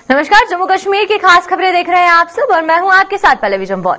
नमस्कार, जम्मू कश्मीर की खास खबरें देख रहे हैं आप सब और मैं हूं आपके साथ पल्लवी जम्वाल।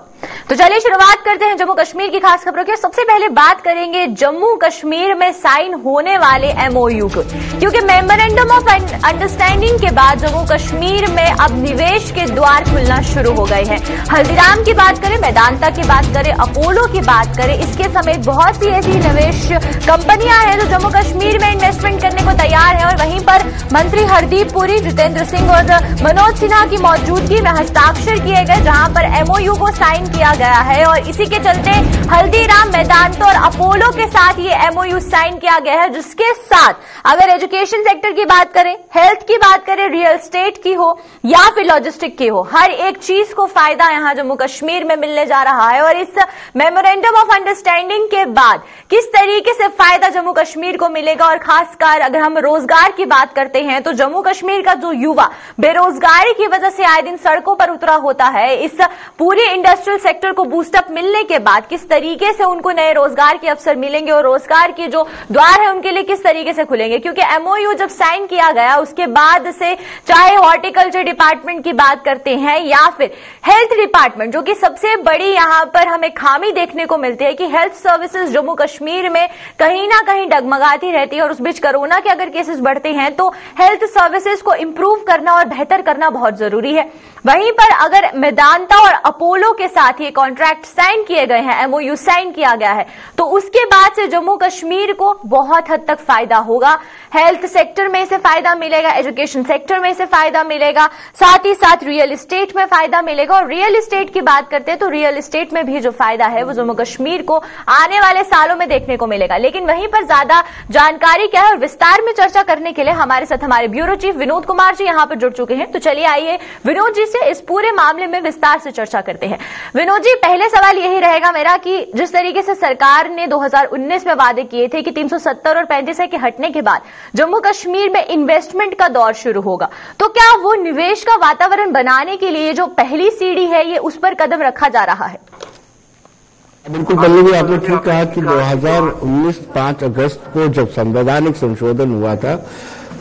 तो चलिए शुरुआत करते हैं जम्मू कश्मीर की खास खबरों की। सबसे पहले बात करेंगे जम्मू कश्मीर में साइन होने वाले एमओयू को, क्योंकि मेमोरेंडम ऑफ अंडरस्टैंडिंग के बाद जम्मू कश्मीर में अब निवेश के द्वार खुलना शुरू हो गए हैं। हल्दीराम की बात करें, मैदानता की बात करें, अपोलो की बात करें, इसके समेत बहुत सी ऐसी निवेश कंपनियां हैं जो जम्मू कश्मीर में इन्वेस्टमेंट करने को तैयार है। और वहीं पर मंत्री हरदीप पुरी, जितेंद्र सिंह और मनोज सिन्हा की मौजूदगी में हस्ताक्षर किए गए, जहां पर एमओयू को साइन किया गया है। और इसी के चलते हल्दीराम, मैदानता और अपोलो के साथ ये एमओयू साइन किया गया है, जिसके साथ अगर एजुकेशन सेक्टर की बात करें, हेल्थ की बात करें, रियल एस्टेट की हो या फिर लॉजिस्टिक की हो, हर एक चीज को फायदा यहां जम्मू कश्मीर में मिलने जा रहा है। और इस मेमोरेंडम ऑफ अंडरस्टैंडिंग के बाद किस तरीके से फायदा जम्मू कश्मीर को मिलेगा, और खासकर अगर हम रोजगार की बात करते हैं तो जम्मू कश्मीर का जो युवा बेरोजगारी की वजह से आए दिन सड़कों पर उतरा होता है, इस पूरे इंडस्ट्रियल सेक्टर को बूस्टअप मिलने के बाद किस तरीके से उनको नए रोजगार के अवसर मिलेंगे और रोजगार के जो द्वार है उनके लिए किस तरीके से खुलेंगे। क्योंकि एमओयू जब साइन किया गया उसके बाद से चाहे हॉर्टिकल्चर डिपार्टमेंट की बात करते हैं या फिर हेल्थ डिपार्टमेंट, जो कि सबसे बड़ी यहां पर हमें खामी देखने को मिलती है कि हेल्थ सर्विसेज जम्मू कश्मीर में कहीं ना कहीं डगमगाती रहती है। और उस बीच कोरोना के अगर केसेस बढ़ते हैं तो हेल्थ सर्विसेज को इंप्रूव करना और बेहतर करना बहुत जरूरी है। वहीं पर अगर मैदानता और अपोलो के साथ ये कॉन्ट्रैक्ट साइन किए गए हैं, एमओयू साइन किया गया है, तो उसके बाद से जम्मू कश्मीर को बहुत हद तक फायदा होगा। हेल्थ सेक्टर में इसे फायदा मिलेगा, एजुकेशन सेक्टर में इसे फायदा मिलेगा, साथ ही साथ रियल एस्टेट में फायदा मिलेगा। और रियल एस्टेट की बात करते हैं तो रियल एस्टेट में भी जो फायदा है वो जम्मू कश्मीर को आने वाले सालों में देखने को मिलेगा। लेकिन वहीं पर ज्यादा जानकारी क्या है और विस्तार में चर्चा करने के लिए हमारे साथ हमारे ब्यूरो चीफ विनोद कुमार जी यहां पर जुड़ चुके हैं। तो चलिए आइए विनोद जी से इस पूरे मामले में विस्तार से चर्चा करते हैं। विनोद जी, पहले सवाल यही रहेगा मेरा कि जिस तरीके से सरकार ने 2019 में वादे किए थे कि 370 और 35A के हटने के बाद जम्मू कश्मीर में इन्वेस्टमेंट का दौर शुरू होगा, तो क्या वो निवेश का वातावरण बनाने के लिए जो पहली सीढ़ी है ये उस पर कदम रखा जा रहा है? बिल्कुल पल्लवी, आपने ठीक कहा कि 2019 5 अगस्त को जब संवैधानिक संशोधन हुआ था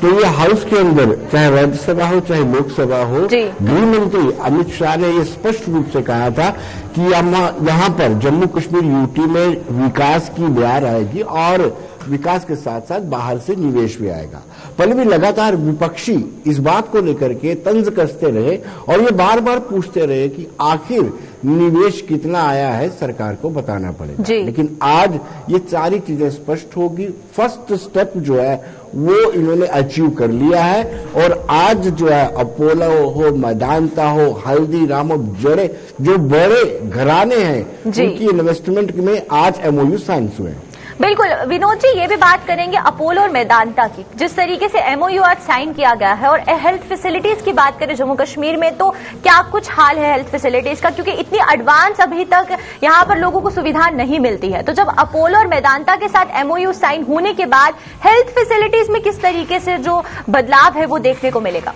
तो ये हाउस के अंदर चाहे राज्यसभा हो चाहे लोकसभा हो, गृह मंत्री अमित शाह ने ये स्पष्ट रूप से कहा था कि यहाँ पर जम्मू कश्मीर यूटी में विकास की बयार आएगी और विकास के साथ साथ बाहर से निवेश भी आएगा। पल्लवी, लगातार विपक्षी इस बात को लेकर के तंज कसते रहे और ये बार बार पूछते रहे कि आखिर निवेश कितना आया है, सरकार को बताना पड़ेगा। लेकिन आज ये सारी चीजें स्पष्ट होगी। फर्स्ट स्टेप जो है वो इन्होंने अचीव कर लिया है और आज जो है अपोलो हो, मैदानता हो, हल्दीराम हो, जो बड़े घराने हैं उनकी इन्वेस्टमेंट में आज एमओयू साइन हुए हैं। बिल्कुल विनोद जी, ये भी बात करेंगे अपोलो और मैदानता की। जिस तरीके से एमओयू आज साइन किया गया है और हेल्थ फैसिलिटीज की बात करें जम्मू कश्मीर में, तो क्या कुछ हाल है हेल्थ फैसिलिटीज का? क्योंकि इतनी एडवांस अभी तक यहाँ पर लोगों को सुविधा नहीं मिलती है। तो जब अपोलो और मैदानता के साथ एमओयू साइन होने के बाद हेल्थ फैसिलिटीज में किस तरीके से जो बदलाव है वो देखने को मिलेगा?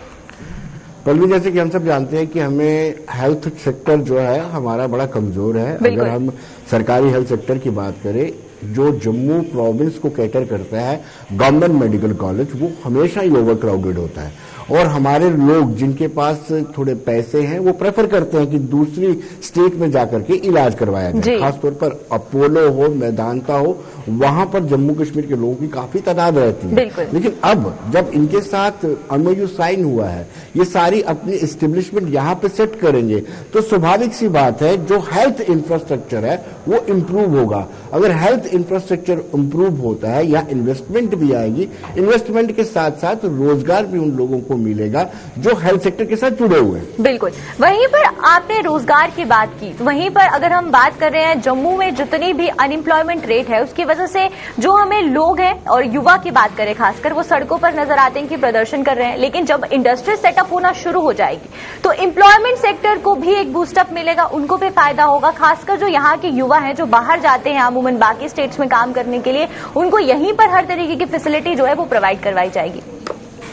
पल्लवी, जैसे कि हम सब जानते हैं कि हमें हेल्थ सेक्टर जो है हमारा बड़ा कमजोर है। अगर हम सरकारी हेल्थ सेक्टर की बात करें, जो जम्मू प्रोविंस को कैटर करता है गवर्नमेंट मेडिकल कॉलेज, वो हमेशा ही ओवर क्राउडेड होता है और हमारे लोग जिनके पास थोड़े पैसे हैं वो प्रेफर करते हैं कि दूसरी स्टेट में जाकर के इलाज करवाया जाए। खासतौर पर अपोलो हो, मैदानता हो, वहां पर जम्मू कश्मीर के लोगों की काफी तादाद रहती है। लेकिन अब जब इनके साथ एमओयू साइन हुआ है, ये सारी अपनी एस्टेब्लिशमेंट यहाँ पे सेट करेंगे, तो स्वाभाविक सी बात है जो हेल्थ इंफ्रास्ट्रक्चर है वो इम्प्रूव होगा। अगर हेल्थ इंफ्रास्ट्रक्चर इम्प्रूव होता है या इन्वेस्टमेंट भी आएगी, इन्वेस्टमेंट के साथ साथ रोजगार भी उन लोगों को मिलेगा जो हेल्थ सेक्टर के साथ जुड़े हुए हैं। बिल्कुल, वहीं पर आपने रोजगार की बात की, वहीं पर अगर हम बात कर रहे हैं जम्मू में जितनी भी अनएम्प्लॉयमेंट रेट है उसकी वजह से जो हमें लोग हैं और युवा की बात करें खासकर, वो सड़कों पर नजर आते हैं कि प्रदर्शन कर रहे हैं। लेकिन जब इंडस्ट्री सेटअप होना शुरू हो जाएगी तो एम्प्लॉयमेंट सेक्टर को भी एक बूस्टअप मिलेगा, उनको भी फायदा होगा। खासकर जो यहाँ के युवा हैं जो बाहर जाते हैं अमूमन बाकी स्टेट्स में काम करने के लिए, उनको यहीं पर हर तरीके की फैसिलिटी जो है वो प्रोवाइड करवाई जाएगी।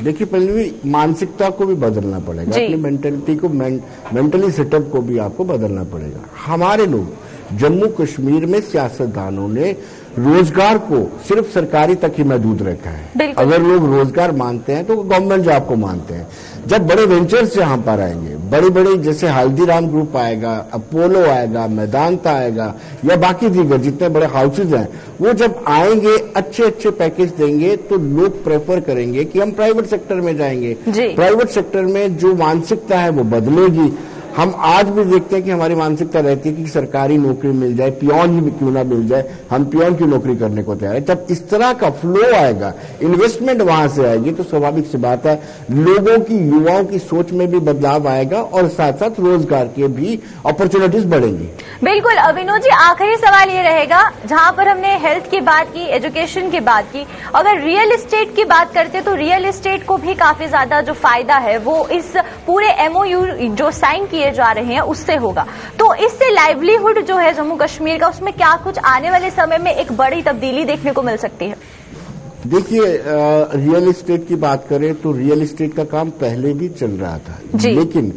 देखिए पल्लवी, मानसिकता को भी बदलना पड़ेगा, अपनी मेंटेलिटी को, मेंटली सेटअप को भी आपको बदलना पड़ेगा। हमारे लोग जम्मू कश्मीर में सियासतदानों ने रोजगार को सिर्फ सरकारी तक ही महदूद रखा है। अगर लोग रोजगार मानते हैं तो गवर्नमेंट जॉब को मानते हैं। जब बड़े वेंचर्स यहां पर आएंगे, बड़े बड़े जैसे हल्दीराम ग्रुप आएगा, अपोलो आएगा, मैदानता आएगा या बाकी दीगर जितने बड़े हाउसेज हैं, वो जब आएंगे अच्छे अच्छे पैकेज देंगे तो लोग प्रेफर करेंगे कि हम प्राइवेट सेक्टर में जाएंगे। प्राइवेट सेक्टर में जो मानसिकता है वो बदलेगी। हम आज भी देखते हैं कि हमारी मानसिकता रहती है कि सरकारी नौकरी मिल जाए, पियोन ही क्यों ना मिल जाए, हम पियोन की नौकरी करने को तैयार है। जब इस तरह का फ्लो आएगा, इन्वेस्टमेंट वहां से आएगी, तो स्वाभाविक सी बात है लोगों की, युवाओं की सोच में भी बदलाव आएगा और साथ साथ रोजगार के भी अपॉर्चुनिटीज बढ़ेंगी। बिल्कुल। विनोद जी, आखिरी सवाल ये रहेगा, जहां पर हमने हेल्थ की बात की, एजुकेशन की बात की, अगर रियल एस्टेट की बात करते तो रियल एस्टेट को भी काफी ज्यादा जो फायदा है वो इस पूरे एमओयू जो साइन किए जा रहे हैं उससे होगा। तो इससे लाइवलीहुड जो है जम्मू कश्मीर का, उसमें क्या कुछ आने वाले समय में एक बड़ी तब्दीली देखने को मिल सकती है? देखिए, रियल एस्टेट की बात करें तो रियल एस्टेट का काम पहले भी चल रहा था, लेकिन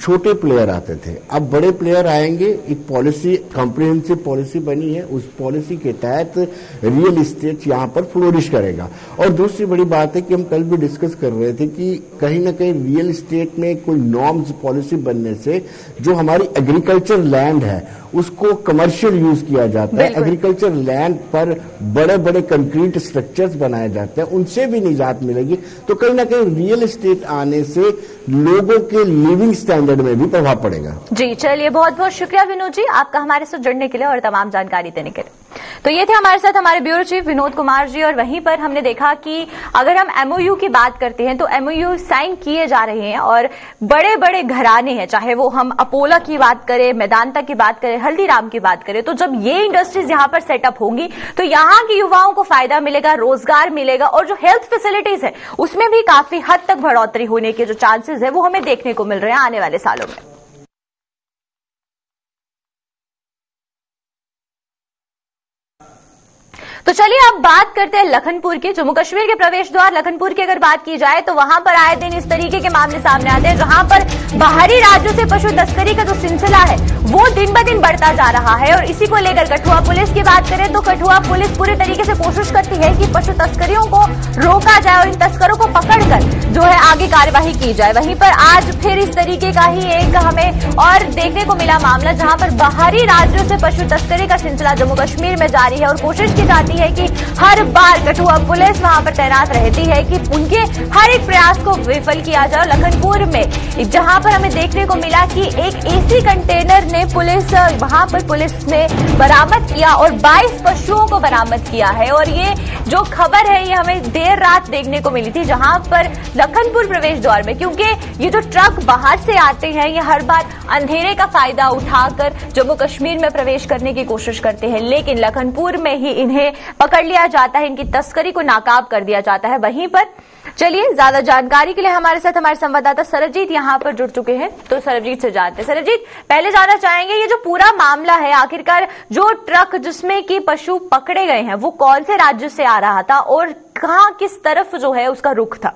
छोटे प्लेयर आते थे। अब बड़े प्लेयर आएंगे। एक पॉलिसी, कॉम्प्रिहेंसिव पॉलिसी बनी है, उस पॉलिसी के तहत रियल एस्टेट यहां पर फ्लोरिश करेगा। और दूसरी बड़ी बात है कि हम कल भी डिस्कस कर रहे थे कि कहीं ना कहीं रियल एस्टेट में कोई नॉर्म्स पॉलिसी बनने से जो हमारी एग्रीकल्चर लैंड है उसको कमर्शियल यूज किया जाता है। एग्रीकल्चर लैंड पर बड़े बड़े कंक्रीट स्ट्रक्चर्स बनाए जाते हैं, उनसे भी निजात मिलेगी। तो कहीं ना कहीं रियल एस्टेट आने से लोगों के लिविंग स्टैंडर्ड में भी प्रभाव पड़ेगा। जी, चलिए, बहुत बहुत शुक्रिया विनोद जी आपका हमारे साथ जुड़ने के लिए और तमाम जानकारी देने के लिए। तो ये थे हमारे साथ हमारे ब्यूरो चीफ विनोद कुमार जी। और वहीं पर हमने देखा कि अगर हम एमओयू की बात करते हैं तो एमओयू साइन किए जा रहे हैं और बड़े बड़े घराने हैं, चाहे वो हम अपोलो की बात करें, मैदानता की बात करें, हल्दीराम की बात करें, तो जब ये इंडस्ट्रीज यहां पर सेटअप होंगी तो यहां के युवाओं को फायदा मिलेगा, रोजगार मिलेगा और जो हेल्थ फैसिलिटीज है उसमें भी काफी हद तक बढ़ोतरी होने के जो चांसेस है वो हमें देखने को मिल रहे हैं आने वाले सालों में। तो चलिए अब बात करते हैं लखनपुर की। जम्मू कश्मीर के प्रवेश द्वार लखनपुर की अगर बात की जाए तो वहां पर आए दिन इस तरीके के मामले सामने आते हैं जहां पर बाहरी राज्यों से पशु तस्करी का जो सिलसिला है वो दिन ब दिन बढ़ता जा रहा है। और इसी को लेकर कठुआ पुलिस की बात करें तो कठुआ पुलिस पूरे तरीके से कोशिश करती है कि पशु तस्करियों को रोका जाए और इन तस्करों को पकड़कर जो है आगे कार्यवाही की जाए। वहीं पर आज फिर इस तरीके का ही एक हमें और देखने को मिला मामला जहां पर बाहरी राज्यों से पशु तस्करी का सिलसिला जम्मू कश्मीर में जारी है और कोशिश की जाती है कि हर बार कठुआ पुलिस वहां पर तैनात रहती है कि उनके हर एक प्रयास को विफल किया जाए। लखनपुर में जहां पर हमें देखने को मिला कि एक एसी कंटेनर ने वहां पर पुलिस ने बरामद किया और 22 पशुओं को बरामद किया है। और ये जो खबर है ये हमें देर रात देखने को मिली थी जहां पर लखनपुर प्रवेश द्वार में, क्योंकि ये जो ट्रक बाहर से आते हैं ये हर बार अंधेरे का फायदा उठाकर जम्मू कश्मीर में प्रवेश करने की कोशिश करते हैं, लेकिन लखनपुर में ही इन्हें पकड़ लिया जाता है, इनकी तस्करी को नाकाब कर दिया जाता है। वहीं पर चलिए ज्यादा जानकारी के लिए हमारे साथ हमारे संवाददाता सरबजीत यहां पर जुड़ चुके हैं, तो सरबजीत से जानते हैं। सरबजीत, पहले जानना चाहेंगे ये जो पूरा मामला है, आखिरकार जो ट्रक जिसमें कि पशु पकड़े गए हैं वो कौन से राज्य से आ रहा था और कहां किस तरफ जो है उसका रुख था?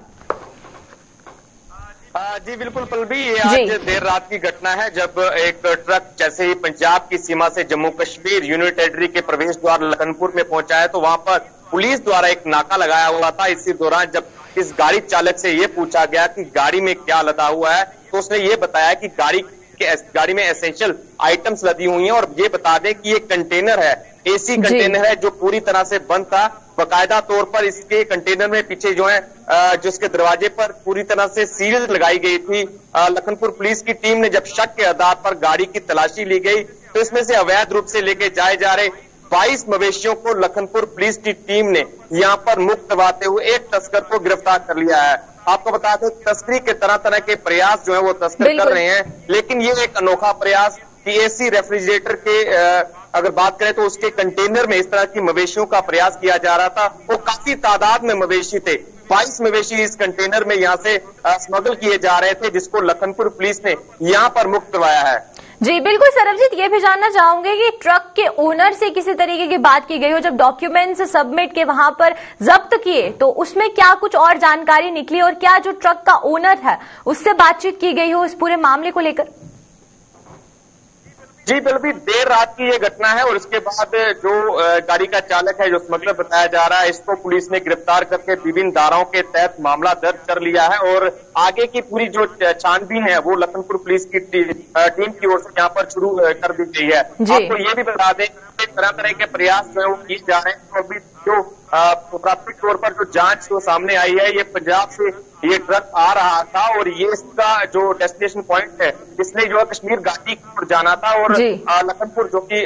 जी बिल्कुल पल्लवी, ये आज देर रात की घटना है जब एक ट्रक जैसे ही पंजाब की सीमा से जम्मू कश्मीर यूनियन टेरिटरी के प्रवेश द्वार लखनपुर में पहुंचा है तो वहां पर पुलिस द्वारा एक नाका लगाया हुआ था। इसी दौरान जब इस गाड़ी चालक से ये पूछा गया कि गाड़ी में क्या लदा हुआ है तो उसने ये बताया कि गाड़ी में एसेंशियल आइटम्स लदी हुई हैं और ये बता दें कि ये कंटेनर है, एसी कंटेनर है जो पूरी तरह से बंद था। बाकायदा तौर पर इसके कंटेनर में पीछे जो है जिसके दरवाजे पर पूरी तरह से सील लगाई गई थी। लखनपुर पुलिस की टीम ने जब शक के आधार पर गाड़ी की तलाशी ली गई तो इसमें से अवैध रूप से लेके जाए जा रहे 22 मवेशियों को लखनपुर पुलिस की टीम ने यहां पर मुक्त करवाते हुए एक तस्कर को गिरफ्तार कर लिया है। आपको बता दें तस्करी के तरह तरह के प्रयास जो है वो तस्कर कर रहे हैं, लेकिन ये एक अनोखा प्रयास कि एसी रेफ्रिजरेटर के अगर बात करें तो उसके कंटेनर में इस तरह की मवेशियों का प्रयास किया जा रहा था। वो काफी तादाद में मवेशी थे, 22 मवेशी इस कंटेनर में यहां से स्मगल किए जा रहे थे जिसको लखनपुर पुलिस ने यहां पर मुक्त करवाया है। जी बिल्कुल सरबजीत, ये भी जानना चाहूंगे कि ट्रक के ओनर से किसी तरीके की बात की गई हो, जब डॉक्यूमेंट्स सबमिट के वहां पर जब्त किए तो उसमें क्या कुछ और जानकारी निकली और क्या जो ट्रक का ओनर है उससे बातचीत की गई हो इस पूरे मामले को लेकर? जी बिल्कुल, देर रात की ये घटना है और इसके बाद जो गाड़ी का चालक है, जो स्मगलर बताया जा रहा है, इसको पुलिस ने गिरफ्तार करके विभिन्न धाराओं के तहत मामला दर्ज कर लिया है और आगे की पूरी जो छानबीन है वो लखनपुर पुलिस की टीम की ओर से यहाँ पर शुरू कर दी गई है। आपको ये भी बता दें कि तरह तरह के प्रयास जो है वो किए जा रहे हैं। तो अभी जो प्राथमिक तौर पर जो जांच जो सामने आई है, ये पंजाब से ये ट्रक आ रहा था और ये इसका जो डेस्टिनेशन पॉइंट है, इसने जो है कश्मीर घाटी की ओर जाना था और लखनपुर जो कि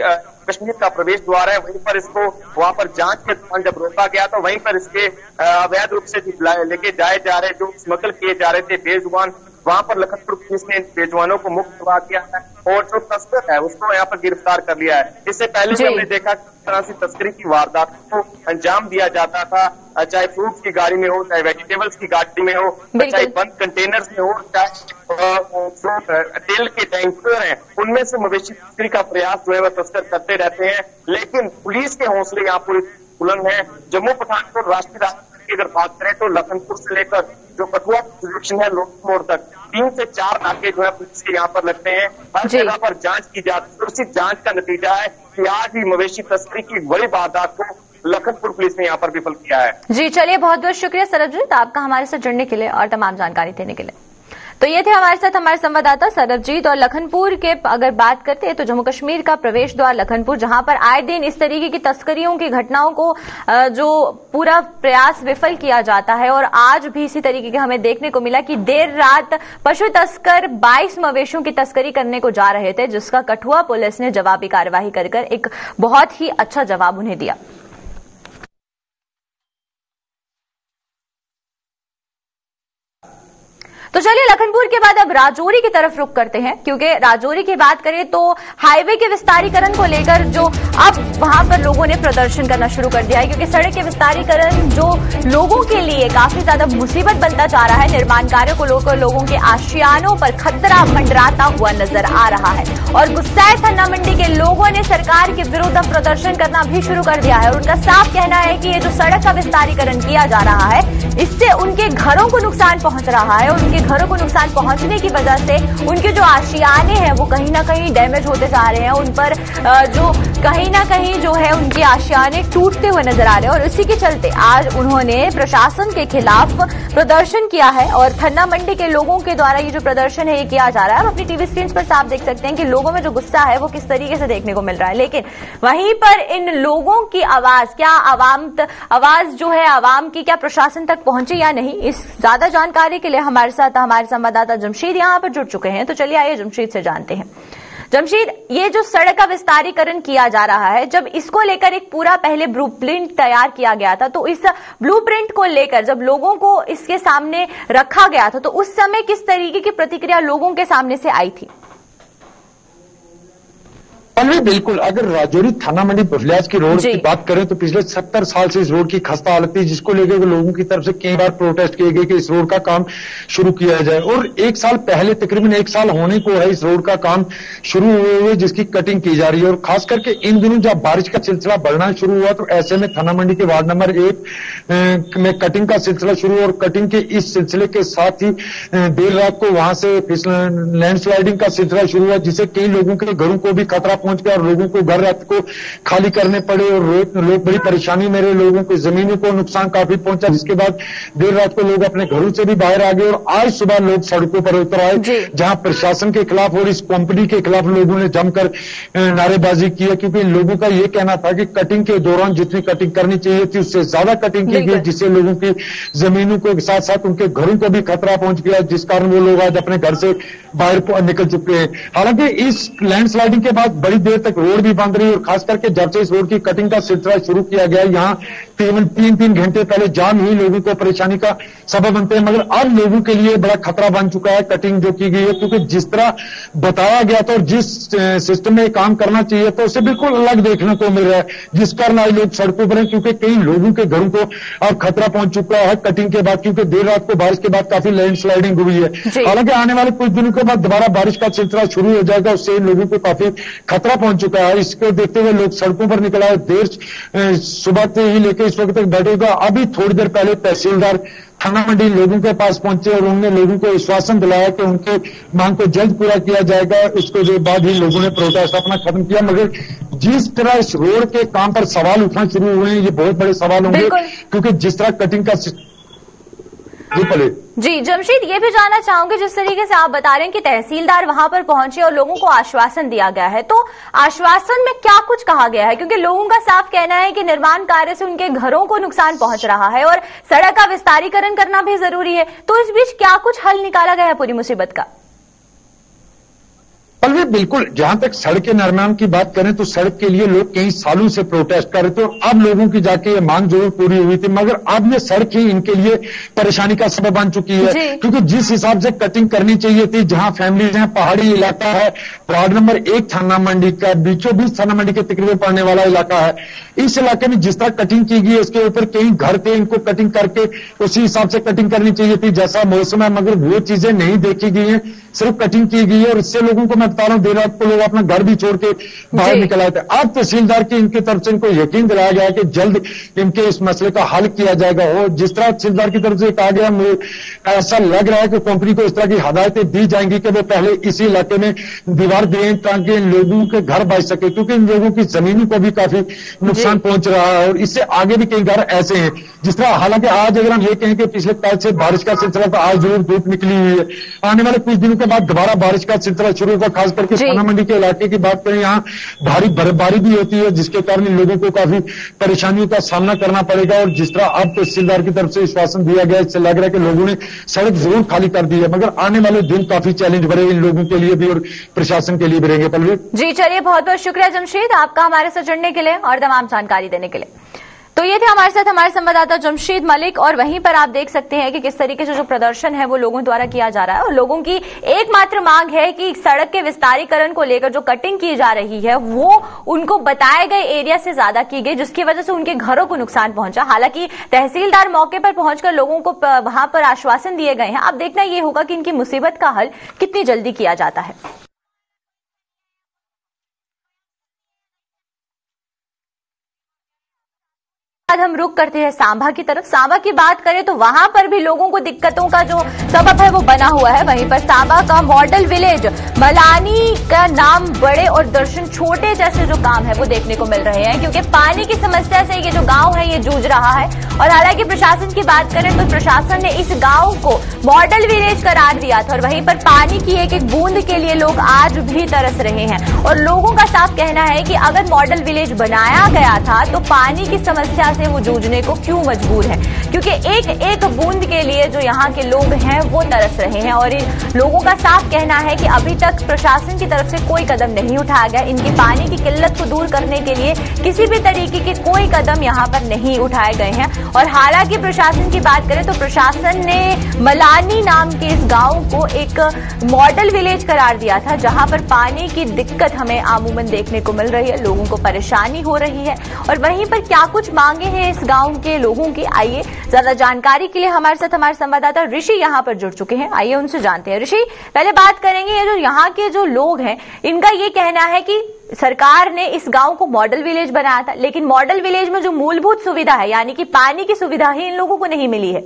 कश्मीर का प्रवेश द्वार है, वहीं पर इसको वहां पर जांच के दौरान जब रोका गया तो वहीं पर इसके अवैध रूप से लेके जाए जा रहे, जो स्मगल किए जा रहे थे बेजुबान, वहां पर लखनपुर पुलिस ने इन बेजुबानों को मुक्त करवा दिया है और जो तस्कर है उसको यहाँ पर गिरफ्तार कर लिया है। इससे पहले भी हमने देखा किस तरह से तस्करी की वारदात को अंजाम दिया जाता था, चाहे फ्रूट्स की गाड़ी में हो, चाहे वेजिटेबल्स की गाड़ी में हो, चाहे बंद कंटेनर्स में हो, चाहे तेल के टैंकर हैं, उनमें से मवेशी तस्करी का प्रयास जो है वह तस्कर करते रहते हैं। लेकिन पुलिस के हौसले यहाँ पर बुलंद है। जम्मू पठानकोट राष्ट्रीय राजमार्ग की अगर बात करें तो लखनपुर से लेकर जो कठुआ जुडिक्शन है लोक मोड़ तक 3 से 4 नाके जो है पुलिस के यहाँ पर लगते हैं। हर जगह पर जांच की जाती है। उसी जांच का नतीजा है कि आज भी मवेशी तस्करी की बड़ी वारदात को लखनपुर पुलिस ने यहाँ पर विफल किया है। जी चलिए, बहुत बहुत शुक्रिया सरबजीत आपका हमारे साथ जुड़ने के लिए और तमाम जानकारी देने के लिए। तो ये थे हमारे साथ हमारे संवाददाता सरबजीत। और लखनपुर के अगर बात करते हैं तो जम्मू कश्मीर का प्रवेश द्वार लखनपुर, जहां पर आए दिन इस तरीके की तस्करियों की घटनाओं को जो पूरा प्रयास विफल किया जाता है और आज भी इसी तरीके के हमें देखने को मिला कि देर रात पशु तस्कर 22 मवेशियों की तस्करी करने को जा रहे थे, जिसका कठुआ पुलिस ने जवाबी कार्यवाही कर एक बहुत ही अच्छा जवाब उन्हें दिया। तो चलिए लखनपुर के बाद अब राजौरी की तरफ रुख करते हैं, क्योंकि राजौरी की बात करें तो हाईवे के विस्तारीकरण को लेकर जो अब वहां पर लोगों ने प्रदर्शन करना शुरू कर दिया है, क्योंकि सड़क के विस्तारीकरण जो लोगों के लिए काफी ज्यादा मुसीबत बनता जा रहा है। निर्माण कार्यों को लेकर लोगों के आशियानों पर खतरा मंडराता हुआ नजर आ रहा है और गुस्साए थन्ना मंडी के लोगों ने सरकार के विरुद्ध अब प्रदर्शन करना भी शुरू कर दिया है और उनका साफ कहना है कि ये जो सड़क का विस्तारीकरण किया जा रहा है, इससे उनके घरों को नुकसान पहुंच रहा है और उनके घरों को नुकसान पहुंचने की वजह से उनके जो आशियाने हैं वो कहीं ना कहीं डैमेज होते जा रहे हैं। उन पर जो कहीं ना कहीं जो है उनके आशियाने टूटते हुए नजर आ रहे हैं और इसी के चलते आज उन्होंने प्रशासन के खिलाफ प्रदर्शन किया है और थन्ना मंडी के लोगों के द्वारा ये जो प्रदर्शन है ये किया जा रहा है। आप अपनी टीवी स्क्रीन पर साफ देख सकते हैं कि लोगों में जो गुस्सा है वो किस तरीके से देखने को मिल रहा है। लेकिन वहीं पर इन लोगों की आवाज क्या आवाज जो है आवाम की क्या प्रशासन तक पहुंची या नहीं, इस ज्यादा जानकारी के लिए हमारे साथ हमारे संवाददाता जमशीद यहां पर जुड़ चुके हैं। तो चलिए आइए जमशीद से जानते हैं। जमशीद, ये जो सड़क का विस्तारीकरण किया जा रहा है, जब इसको लेकर एक पूरा पहले ब्लूप्रिंट तैयार किया गया था, तो इस ब्लूप्रिंट को लेकर जब लोगों को इसके सामने रखा गया था तो उस समय किस तरीके की प्रतिक्रिया लोगों के सामने से आई थी? बिल्कुल, अगर राजौरी थाना मंडी बुफलियाज की रोड की बात करें तो पिछले 70 साल से इस रोड की खस्ता हालत थी, जिसको लेकर लोगों की तरफ से कई बार प्रोटेस्ट किए गए कि इस रोड का काम शुरू किया जाए। और 1 साल पहले, तकरीबन 1 साल होने को है इस रोड का काम शुरू हुए जिसकी कटिंग की जा रही है। और खास करके इन दिनों जब बारिश का सिलसिला बढ़ना शुरू हुआ तो ऐसे में थाना मंडी के वार्ड नंबर 1 में कटिंग का सिलसिला शुरू हुआ और कटिंग के इस सिलसिले के साथ ही देर रात को वहां से लैंडस्लाइडिंग का सिलसिला शुरू हुआ, जिससे कई लोगों के घरों को भी खतरा पहुंच गया और लोगों को घर रात को खाली करने पड़े और लोग बड़ी परेशानी में रहे। लोगों की जमीनों को नुकसान काफी पहुंचा, जिसके बाद देर रात को लोग अपने घरों से भी बाहर आ गए और आज सुबह लोग सड़कों पर उतर आए, जहां प्रशासन के खिलाफ और इस कंपनी के खिलाफ लोगों ने जमकर नारेबाजी की है, क्योंकि लोगों का यह कहना था कि कटिंग के दौरान जितनी कटिंग करनी चाहिए थी उससे ज्यादा कटिंग की गई, जिससे लोगों की जमीनों को साथ साथ उनके घरों को भी खतरा पहुंच गया, जिस कारण वो लोग आज अपने घर से बाहर निकल चुके हैं। हालांकि इस लैंडस्लाइडिंग के बाद बड़ी देर तक रोड भी बंद रही और खास करके जब से इस रोड की कटिंग का सिलसिला शुरू किया गया, यहाँ केवल 3 घंटे पहले जाम ही लोगों को परेशानी का सबब बनते हैं। मगर अब लोगों के लिए बड़ा खतरा बन चुका है कटिंग जो की गई है, क्योंकि जिस तरह बताया गया था और जिस सिस्टम में काम करना चाहिए था उससे बिल्कुल अलग देखने को मिल रहा है, जिस कारण आज लोग सड़कों पर हैं, क्योंकि कई लोगों के घरों को अब खतरा पहुंच चुका है कटिंग के बाद, क्योंकि देर रात को बारिश के बाद काफी लैंडस्लाइडिंग हुई है। हालांकि आने वाले कुछ दिनों के बाद दोबारा बारिश का सिलसिला शुरू हो जाएगा, उससे लोगों को काफी खतरा खतरा पहुंच चुका है। इसको देखते हुए लोग सड़कों पर निकला है। देर सुबह से ही लेकर इस वक्त तक बैठेगा। अभी थोड़ी देर पहले तहसीलदार थाना मंडी लोगों के पास पहुंचे और उन्होंने लोगों को आश्वासन दिलाया कि उनके मांग को जल्द पूरा किया जाएगा। उसके बाद ही लोगों ने प्रोटेस्ट अपना खत्म किया। मगर जिस तरह इस रोड के काम पर सवाल उठना शुरू हुए हैं, ये बहुत बड़े सवाल होंगे, क्योंकि जिस तरह कटिंग का जी जमशीद, ये भी जानना चाहूंगी, जिस तरीके से आप बता रहे हैं कि तहसीलदार वहां पर पहुंचे और लोगों को आश्वासन दिया गया है, तो आश्वासन में क्या कुछ कहा गया है? क्योंकि लोगों का साफ कहना है कि निर्माण कार्य से उनके घरों को नुकसान पहुंच रहा है और सड़क का विस्तारीकरण करना भी जरूरी है। तो इस बीच क्या कुछ हल निकाला गया है पूरी मुसीबत का? बिल्कुल, जहां तक सड़क के निर्माण की बात करें तो सड़क के लिए लोग कई सालों से प्रोटेस्ट कर रहे थे और अब लोगों की जाके ये मांग जरूर पूरी हुई थी, मगर अब ये सड़क ही इनके लिए परेशानी का सबब बन चुकी है। क्योंकि जिस हिसाब से कटिंग करनी चाहिए थी, जहां फैमिलीज हैं, पहाड़ी इलाका है, वार्ड नंबर 1 थाना मंडी का बीचों बीच थाना मंडी के तकरीबन पड़ने वाला इलाका है, इस इलाके में जिस तरह कटिंग की गई इसके ऊपर कई घर थे, इनको कटिंग करके उसी हिसाब से कटिंग करनी चाहिए थी जैसा मौसम है, मगर वो चीजें नहीं देखी गई हैं, सिर्फ कटिंग की गई है। और इससे लोगों को मैं बता रहा हूं, देर रात को लोग अपना घर भी छोड़ के बाहर निकल आए थे। अब तहसीलदार की इनकी तरफ से इनको यकीन दिलाया गया है कि जल्द इनके इस मसले का हल किया जाएगा। और जिस तरह तहसीलदार की तरफ से कहा गया, मुझे ऐसा लग रहा है कि कंपनी को इस तरह की हदायतें दी जाएंगी कि वो पहले इसी इलाके में दीवार दें ताकि इन लोगों के घर बच सके, क्योंकि इन लोगों की जमीनों को भी काफी नुकसान पहुंच रहा है और इससे आगे भी कई घर ऐसे हैं। जिस तरह हालांकि आज अगर हम ये कहें कि पिछले कल से बारिश का सिलसिला तो आज जरूर धूप निकली हुई है, आने वाले कुछ दिनों के बाद दोबारा बारिश का सिलसिला शुरू होगा। खास करके थाना मंडी के इलाके की बात करें, यहाँ भारी बर्फबारी भी होती है जिसके कारण लोगों को काफी परेशानियों का सामना करना पड़ेगा। और जिस तरह अब तहसीलदार की तरफ से आश्वासन दिया गया, इससे लग रहा है कि लोगों ने सड़क जरूर खाली कर दी है, मगर आने वाले दिन काफी चैलेंज भरे इन लोगों के लिए भी और प्रशासन के लिए भी रहेंगे। पल्लवी जी चलिए, बहुत बहुत शुक्रिया जमशीद आपका हमारे साथ जुड़ने के लिए और तमाम जानकारी देने के लिए। तो ये थे हमारे साथ हमारे संवाददाता जमशीद मलिक, और वहीं पर आप देख सकते हैं कि किस तरीके से जो प्रदर्शन है वो लोगों द्वारा किया जा रहा है और लोगों की एकमात्र मांग है कि सड़क के विस्तारीकरण को लेकर जो कटिंग की जा रही है वो उनको बताए गए एरिया से ज्यादा की गई, जिसकी वजह से उनके घरों को नुकसान पहुंचा। हालांकि तहसीलदार मौके पर पहुंचकर लोगों को वहां पर आश्वासन दिए गए हैं। अब देखना यह होगा कि इनकी मुसीबत का हल कितनी जल्दी किया जाता है। हम रुक करते हैं सांबा की तरफ। सांबा की बात करें तो वहां पर भी लोगों को दिक्कतों का जो सबब है वो बना हुआ है। वहीं पर सांबा का मॉडल विलेज मलानी का नाम बड़े और दर्शन छोटे जैसे जो काम है वो देखने को मिल रहे हैं, क्योंकि पानी की समस्या से ये जो गांव है ये जूझ रहा है। और हालांकि प्रशासन की बात करें तो प्रशासन ने इस गांव को मॉडल विलेज करार दिया था और वहीं पर पानी की एक एक बूंद के लिए लोग आज भी तरस रहे हैं। और लोगों का साफ कहना है कि अगर मॉडल विलेज बनाया गया था तो पानी की समस्या से वो जूझने को क्यों मजबूर है, क्योंकि एक एक बूंद के लिए जो यहाँ के लोग हैं वो तरस रहे हैं। और इन लोगों का साफ कहना है कि अभी तक प्रशासन की तरफ से कोई कदम नहीं उठाया गया। इनकी पानी की किल्लत को दूर करने के लिए किसी भी तरीके के कोई कदम यहाँ पर नहीं उठाए गए हैं। और हालांकि प्रशासन की बात करें तो प्रशासन ने मलानी नाम के इस गांव को एक मॉडल विलेज करार दिया था, जहां पर पानी की दिक्कत हमें आमूमन देखने को मिल रही है, लोगों को परेशानी हो रही है। और वहीं पर क्या कुछ मांगे हैं इस गांव के लोगों की, आइए ज्यादा जानकारी के लिए हमारे साथ हमारे संवाददाता ऋषि यहां पर जुड़ चुके हैं, आइए उनसे जानते हैं। ऋषि, पहले बात करेंगे ये जो यहाँ के जो लोग हैं इनका ये कहना है कि सरकार ने इस गांव को मॉडल विलेज बनाया था, लेकिन मॉडल विलेज में जो मूलभूत सुविधा है यानी कि पानी की सुविधा ही इन लोगों को नहीं मिली है।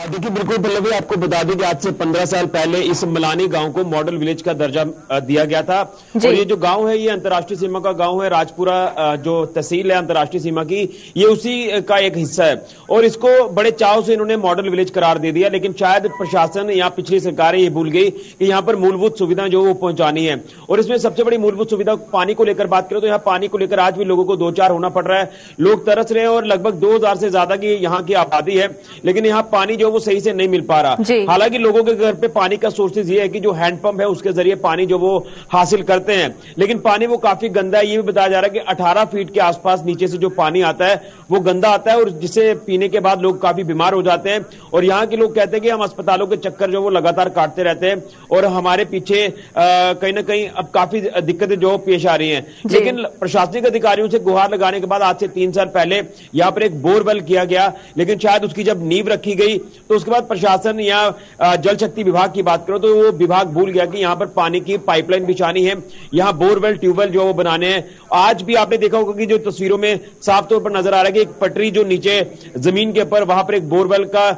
देखिए, बिल्कुल पल्लवी, आपको बता दें कि आज से 15 साल पहले इस मलानी गांव को मॉडल विलेज का दर्जा दिया गया था। और ये जो गांव है ये अंतर्राष्ट्रीय सीमा का गांव है। राजपुरा जो तहसील है अंतर्राष्ट्रीय सीमा की, ये उसी का एक हिस्सा है और इसको बड़े चाव से इन्होंने मॉडल विलेज करार दे दिया। लेकिन शायद प्रशासन या पिछली सरकारें ये भूल गई कि यहाँ पर मूलभूत सुविधाएं जो वो पहुंचानी है। और इसमें सबसे बड़ी मूलभूत सुविधा पानी को लेकर बात करें तो यहाँ पानी को लेकर आज भी लोगों को दो चार होना पड़ रहा है। लोग तरस रहे हैं और लगभग 2000 से ज्यादा की यहाँ की आबादी है, लेकिन यहाँ पानी जो वो सही से नहीं मिल पा रहा। हालांकि लोगों के घर पे पानी का सोर्सेज ये है कि जो हैंडपंप है उसके जरिए पानी जो वो हासिल करते हैं, लेकिन पानी वो काफी गंदा है। ये भी बताया जा रहा है कि 18 फीट के आसपास नीचे से जो पानी आता है वो गंदा आता है और जिसे पीने के बाद लोग काफी बीमार हो जाते हैं। और यहाँ के लोग कहते हैं कि हम अस्पतालों के चक्कर जो वो लगातार काटते रहते हैं और हमारे पीछे कहीं ना कहीं अब काफी दिक्कतें जो पेश आ रही हैं। लेकिन प्रशासनिक अधिकारियों से गुहार लगाने के बाद आज से 3 साल पहले यहाँ पर एक बोरवेल किया गया, लेकिन शायद उसकी जब नींव रखी गई तो उसके बाद प्रशासन या जल शक्ति विभाग की बात करो तो वो विभाग भूल गया कि यहाँ पर पानी की पाइपलाइन बिछानी है, यहाँ बोरवेल ट्यूबवेल जो वो बनाने हैं। आज भी आपने देखा होगा कि जो तस्वीरों में साफ तौर पर नजर आ रहा है कि एक पटरी जो नीचे जमीन के ऊपर वहां पर एक बोरवेल का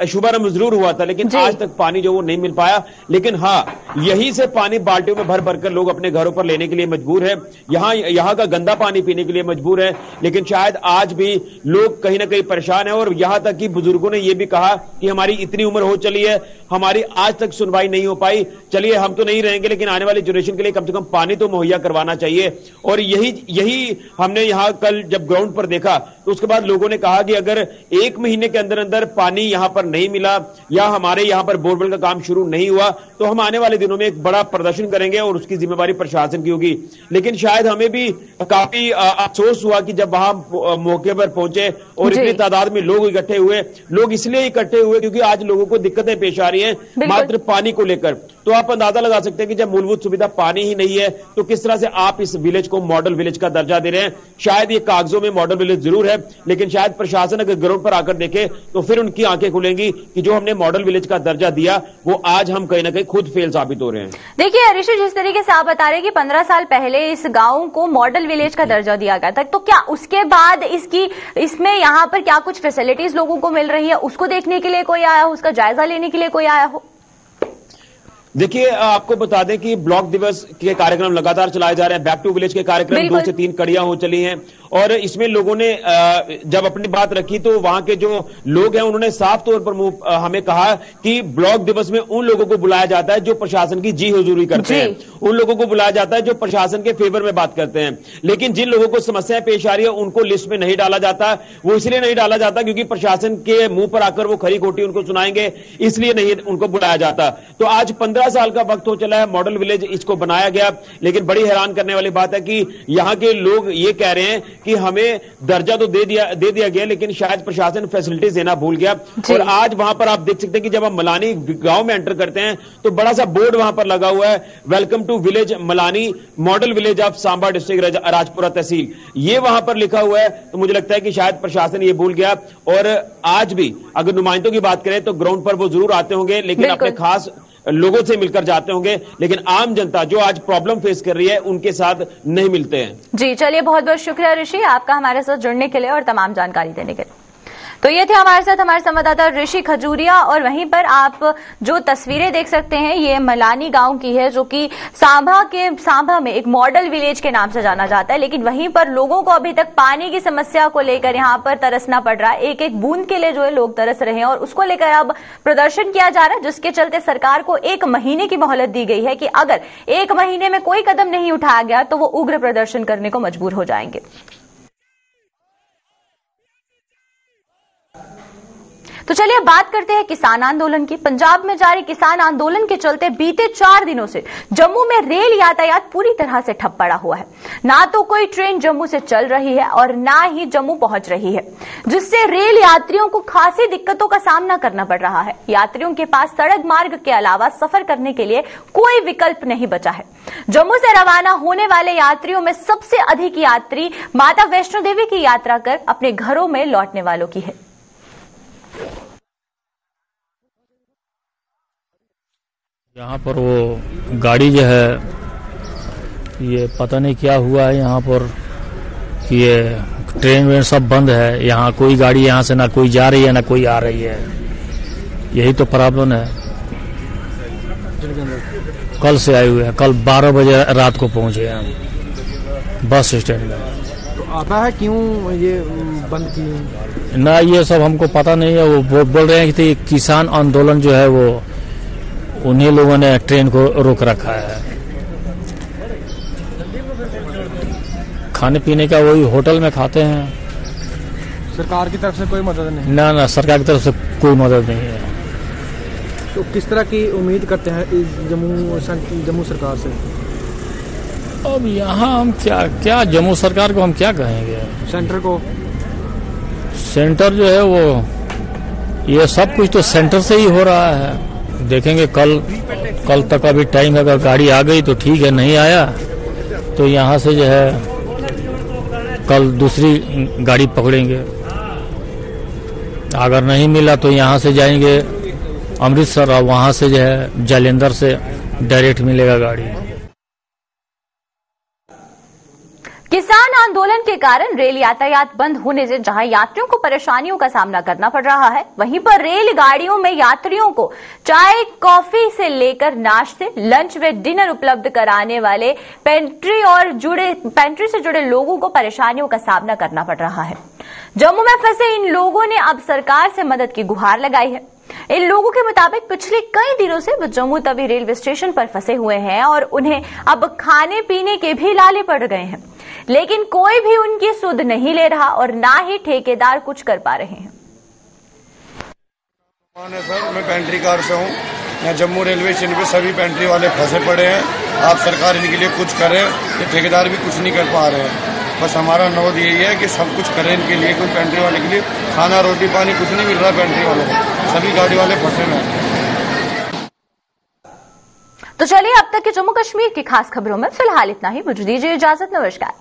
शुभारंभ जरूर हुआ था, लेकिन आज तक पानी जो वो नहीं मिल पाया। लेकिन हाँ, यहीं से पानी बाल्टियों में भर भरकर लोग अपने घरों पर लेने के लिए मजबूर है, यहाँ का गंदा पानी पीने के लिए मजबूर है। लेकिन शायद आज भी लोग कहीं ना कहीं परेशान है और यहां तक कि बुजुर्गों ने यह भी कहा कि हमारी इतनी उम्र हो चली है, हमारी आज तक सुनवाई नहीं हो पाई, चलिए हम तो नहीं रहेंगे लेकिन आने वाली जनरेशन के लिए कम से कम पानी तो मुहैया करवाना चाहिए। और यही हमने यहां कल जब ग्राउंड पर देखा तो उसके बाद लोगों ने कहा कि अगर 1 महीने के अंदर अंदर पानी यहां पर नहीं मिला या हमारे यहां पर बोरवेल का काम शुरू नहीं हुआ तो हम आने वाले दिनों में एक बड़ा प्रदर्शन करेंगे और उसकी जिम्मेवारी प्रशासन की होगी। लेकिन शायद हमें भी काफी अफसोस हुआ कि जब वहां मौके पर पहुंचे और इतनी तादाद में लोग इकट्ठे हुए। लोग इसलिए इकट्ठे हुए क्योंकि आज लोगों को दिक्कतें पेश आ रही हैं मात्र पानी को लेकर। तो आप अंदाजा लगा सकते हैं कि जब मूलभूत सुविधा पानी ही नहीं है तो किस तरह से आप इस विलेज को मॉडल विलेज का दर्जा दे रहे हैं। शायद ये कागजों में मॉडल विलेज जरूर है, लेकिन शायद प्रशासन अगर ग्राउंड पर आकर देखे तो फिर उनकी आंखें खुलेंगी कि जो हमने मॉडल विलेज का दर्जा दिया वो आज हम कहीं ना कहीं खुद फेल साबित हो रहे हैं। देखिए ऋषि, जिस तरीके से आप बता रहे हैं कि 15 साल पहले इस गांव को मॉडल विलेज का दर्जा दिया गया था, तो क्या उसके बाद इसमें यहाँ पर क्या कुछ फैसिलिटीज लोगों को मिल रही है, उसको देखने के लिए कोई आया हो, उसका जायजा लेने के लिए कोई आया हो? देखिए, आपको बता दें कि ब्लॉक दिवस के कार्यक्रम लगातार चलाए जा रहे हैं। बैक टू विलेज के कार्यक्रम 2 से 3 कड़ियां हो चली हैं और इसमें लोगों ने जब अपनी बात रखी तो वहां के जो लोग हैं उन्होंने साफ तौर पर हमें कहा कि ब्लॉक दिवस में उन लोगों को बुलाया जाता है जो प्रशासन की जी हुजूरी करते हैं, उन लोगों को बुलाया जाता है जो प्रशासन के फेवर में बात करते हैं। लेकिन जिन लोगों को समस्याएं पेश आ रही है उनको लिस्ट में नहीं डाला जाता। वो इसलिए नहीं डाला जाता क्योंकि प्रशासन के मुंह पर आकर वो खरी खोटी उनको सुनाएंगे, इसलिए नहीं उनको बुलाया जाता। तो आज 15 साल का वक्त हो चला है, मॉडल विलेज इसको बनाया गया। लेकिन बड़ी हैरान करने वाली बात है कि यहां के लोग ये कह रहे हैं कि हमें दर्जा तो दे दिया गया लेकिन शायद प्रशासन फैसिलिटीज देना भूल गया। और आज वहां पर आप देख सकते हैं कि जब हम मलानी गांव में एंटर करते हैं तो बड़ा सा बोर्ड वहां पर लगा हुआ है, welcome to village Malani, model village of Samba district Rajpura tehsil, ये वहां पर लिखा हुआ है। तो मुझे लगता है कि शायद प्रशासन ये भूल गया। और आज भी अगर नुमाइंदों की बात करें तो ग्राउंड पर वो जरूर आते होंगे लेकिन अपने खास लोगों से मिलकर जाते होंगे, लेकिन आम जनता जो आज प्रॉब्लम फेस कर रही है उनके साथ नहीं मिलते हैं। जी चलिए, बहुत बहुत शुक्रिया ऋषि आपका हमारे साथ जुड़ने के लिए और तमाम जानकारी देने के लिए। तो ये थे हमारे साथ हमारे संवाददाता ऋषि खजूरिया। और वहीं पर आप जो तस्वीरें देख सकते हैं ये मलानी गांव की है जो कि सांभा में एक मॉडल विलेज के नाम से जाना जाता है। लेकिन वहीं पर लोगों को अभी तक पानी की समस्या को लेकर यहाँ पर तरसना पड़ रहा है, एक एक बूंद के लिए जो है लोग तरस रहे हैं और उसको लेकर अब प्रदर्शन किया जा रहा है, जिसके चलते सरकार को 1 महीने की मोहलत दी गई है कि अगर 1 महीने में कोई कदम नहीं उठाया गया तो वो उग्र प्रदर्शन करने को मजबूर हो जाएंगे। तो चलिए बात करते हैं किसान आंदोलन की। पंजाब में जारी किसान आंदोलन के चलते बीते 4 दिनों से जम्मू में रेल यातायात पूरी तरह से ठप पड़ा हुआ है। ना तो कोई ट्रेन जम्मू से चल रही है और ना ही जम्मू पहुंच रही है, जिससे रेल यात्रियों को खासी दिक्कतों का सामना करना पड़ रहा है। यात्रियों के पास सड़क मार्ग के अलावा सफर करने के लिए कोई विकल्प नहीं बचा है। जम्मू से रवाना होने वाले यात्रियों में सबसे अधिक यात्री माता वैष्णो देवी की यात्रा कर अपने घरों में लौटने वालों की है। यहाँ पर वो गाड़ी जो है ये पता नहीं क्या हुआ है यहाँ पर कि ये ट्रेन वेन सब बंद है। यहाँ कोई गाड़ी यहाँ से ना कोई जा रही है ना कोई आ रही है, यही तो प्रॉब्लम है। कल से आए हुए हैं, कल 12 बजे रात को पहुंचे हम बस स्टैंड में। तो आता है क्यों ये बंद किए ना, ये सब हमको पता नहीं है। वो बोल रहे हैं कि किसान आंदोलन जो है वो उन्हीं लोगों ने ट्रेन को रोक रखा है। खाने पीने का वही होटल में खाते हैं। सरकार की तरफ से कोई मदद नहीं? ना सरकार की तरफ से कोई मदद नहीं है। तो किस तरह की उम्मीद करते हैं जम्मू सरकार से? अब यहाँ हम क्या जम्मू सरकार को हम क्या कहेंगे? सेंटर को? सेंटर जो है वो ये सब कुछ तो सेंटर से ही हो रहा है। देखेंगे कल तक अभी टाइम है। अगर गाड़ी आ गई तो ठीक है, नहीं आया तो यहाँ से जो है कल दूसरी गाड़ी पकड़ेंगे। अगर नहीं मिला तो यहाँ से जाएंगे अमृतसर और वहाँ से जो है जालंधर से डायरेक्ट मिलेगा गाड़ी। किसान आंदोलन के कारण रेल यातायात बंद होने से जहां यात्रियों को परेशानियों का सामना करना पड़ रहा है, वहीं पर रेलगाड़ियों में यात्रियों को चाय कॉफी से लेकर नाश्ते, लंच व डिनर उपलब्ध कराने वाले पेंट्री से जुड़े लोगों को परेशानियों का सामना करना पड़ रहा है। जम्मू में फंसे इन लोगों ने अब सरकार से मदद की गुहार लगाई है। इन लोगों के मुताबिक पिछले कई दिनों से वो जम्मू तवी रेलवे स्टेशन पर फंसे हुए हैं और उन्हें अब खाने पीने के भी लाले पड़ गए हैं, लेकिन कोई भी उनकी सुध नहीं ले रहा और ना ही ठेकेदार कुछ कर पा रहे हैं। सर, मैं पेंट्री कार से हूँ। यहाँ जम्मू रेलवे स्टेशन पे सभी पेंट्री वाले फंसे पड़े हैं। आप सरकार इनके लिए कुछ करे, ये ठेकेदार भी कुछ नहीं कर पा रहे हैं। बस हमारा अनुरोध यही है कि सब कुछ करें इनके लिए, कोई पेंट्री वाले के लिए खाना रोटी पानी कुछ नहीं मिल रहा पेंट्री वालों को, सभी गाड़ी वाले फंसे हुए हैं। तो चलिए अब तक के जम्मू कश्मीर की खास खबरों में फिलहाल इतना ही। मुझे दीजिए इजाजत, नमस्कार।